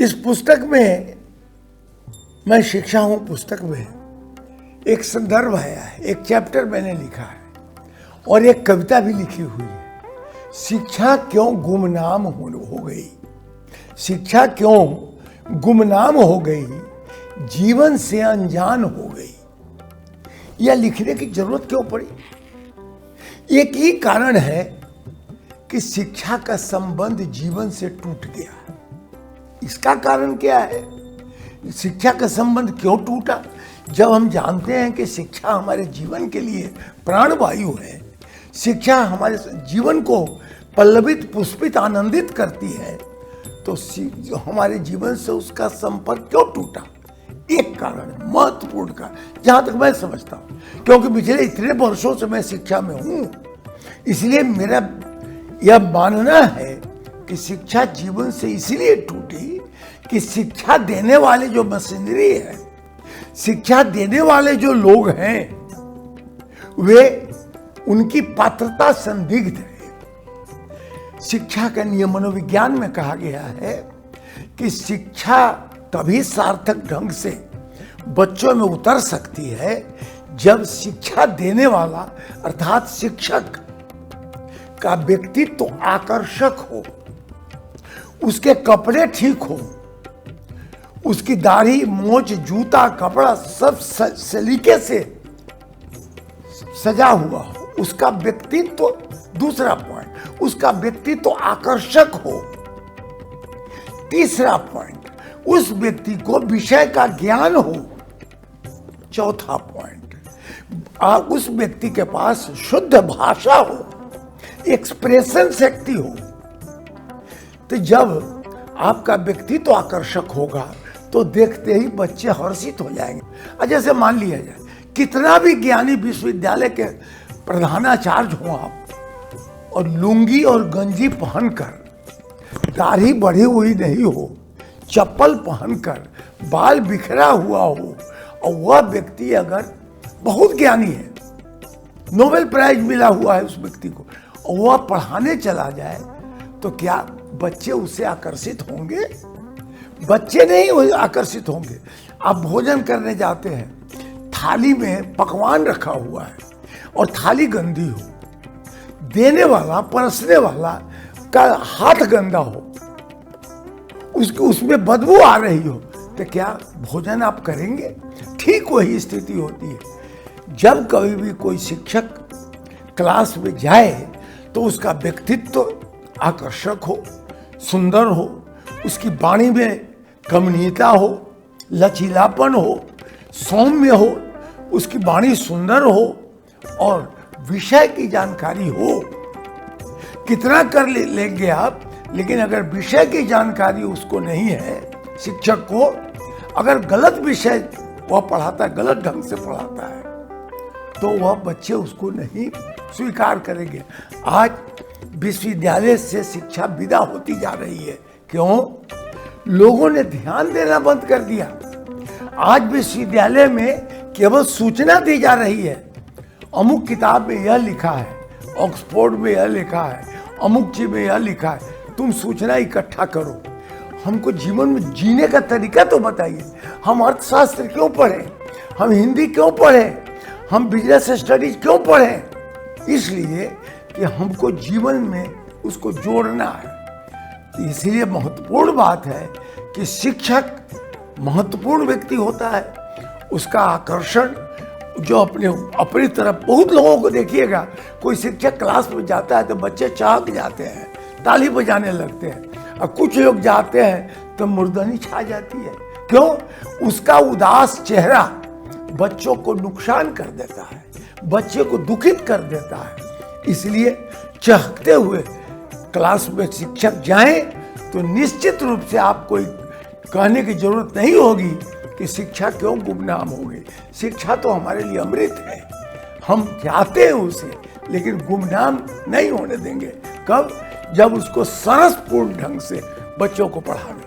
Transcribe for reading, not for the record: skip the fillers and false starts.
इस पुस्तक में, मैं शिक्षा हूं पुस्तक में, एक संदर्भ आया है, एक चैप्टर मैंने लिखा है और एक कविता भी लिखी हुई है। शिक्षा क्यों गुमनाम हो गई, शिक्षा क्यों गुमनाम हो गई, जीवन से अनजान हो गई। यह लिखने की जरूरत क्यों पड़ी? एक ही कारण है कि शिक्षा का संबंध जीवन से टूट गया। इसका कारण क्या है? शिक्षा का संबंध क्यों टूटा? जब हम जानते हैं कि शिक्षा हमारे जीवन के लिए प्राणवायु है, शिक्षा हमारे जीवन को पल्लवित पुष्पित आनंदित करती है, तो हमारे जीवन से उसका संपर्क क्यों टूटा? एक कारण, महत्वपूर्ण कारण, जहां तक मैं समझता हूं, क्योंकि पिछले इतने वर्षों से मैं शिक्षा में हूं, इसलिए मेरा यह मानना है कि शिक्षा जीवन से इसलिए टूटी कि शिक्षा देने वाले जो मशीनरी है, शिक्षा देने वाले जो लोग हैं, वे उनकी पात्रता संदिग्ध है। शिक्षा का नियम मनोविज्ञान में कहा गया है कि शिक्षा तभी सार्थक ढंग से बच्चों में उतर सकती है जब शिक्षा देने वाला अर्थात शिक्षक का व्यक्तित्व तो आकर्षक हो, उसके कपड़े ठीक हो, उसकी दाढ़ी, मोछ, जूता, कपड़ा सब सलीके से सजा हुआ हो, उसका व्यक्तित्व, दूसरा पॉइंट, उसका व्यक्तित्व आकर्षक हो। तीसरा पॉइंट, उस व्यक्ति को विषय का ज्ञान हो। चौथा पॉइंट, उस व्यक्ति के पास शुद्ध भाषा हो, एक्सप्रेशन शक्ति हो। तो जब आपका व्यक्तित्व तो आकर्षक होगा तो देखते ही बच्चे हर्षित हो जाएंगे। जैसे मान लिया जाए, कितना भी ज्ञानी विश्वविद्यालय के प्रधानाचार्य हो आप, और लुंगी और गंजी पहनकर, दाढ़ी बढ़ी हुई नहीं हो, चप्पल पहनकर, बाल बिखरा हुआ हो, और वह व्यक्ति अगर बहुत ज्ञानी है, नोबेल प्राइज मिला हुआ है उस व्यक्ति को, और वह पढ़ाने चला जाए, तो क्या बच्चे उससे आकर्षित होंगे? बच्चे नहीं आकर्षित होंगे। आप भोजन करने जाते हैं, थाली में पकवान रखा हुआ है और थाली गंदी हो, देने वाला, परसने वाला का हाथ गंदा हो, उसमें बदबू आ रही हो, तो क्या भोजन आप करेंगे? ठीक वही स्थिति होती है जब कभी भी कोई शिक्षक क्लास में जाए तो उसका व्यक्तित्व आकर्षक हो, सुंदर हो, उसकी वाणी में कमनीयता हो, लचीलापन हो, सौम्य हो, उसकी वाणी सुंदर हो और विषय की जानकारी हो। कितना कर लेंगे आप, लेकिन अगर विषय की जानकारी उसको नहीं है, शिक्षक को, अगर गलत विषय वह पढ़ाता है, गलत ढंग से पढ़ाता है, तो वह बच्चे उसको नहीं स्वीकार करेंगे। आज विश्वविद्यालय से शिक्षा विदा होती जा रही है। क्यों? लोगों ने ध्यान देना बंद कर दिया। आज विश्वविद्यालय में केवल सूचना दी जा रही है, अमुक किताब में यह लिखा है, ऑक्सफोर्ड में यह लिखा है, अमुक चीज में यह लिखा है, तुम सूचना इकट्ठा करो। हमको जीवन में जीने का तरीका तो बताइए। हम अर्थशास्त्र क्यों पढ़े, हम हिंदी क्यों पढ़े, हम बिजनेस स्टडीज क्यों पढ़े? इसलिए कि हमको जीवन में उसको जोड़ना है। तो इसलिए महत्वपूर्ण बात है कि शिक्षक महत्वपूर्ण व्यक्ति होता है, उसका आकर्षण जो अपनी तरफ, बहुत लोगों को देखिएगा, कोई शिक्षक क्लास में जाता है तो बच्चे चौंक जाते हैं, ताली बजाने लगते हैं, और कुछ लोग जाते हैं तो मुर्दनी छा जाती है। क्यों? उसका उदास चेहरा बच्चों को नुकसान कर देता है, बच्चे को दुखित कर देता है। इसलिए चहकते हुए क्लास में शिक्षक जाएं तो निश्चित रूप से आपको कहने की जरूरत नहीं होगी कि शिक्षा क्यों गुमनाम हो गई। शिक्षा तो हमारे लिए अमृत है, हम चाहते हैं उसे, लेकिन गुमनाम नहीं होने देंगे। कब? जब उसको सरसपूर्ण ढंग से बच्चों को पढ़ावे।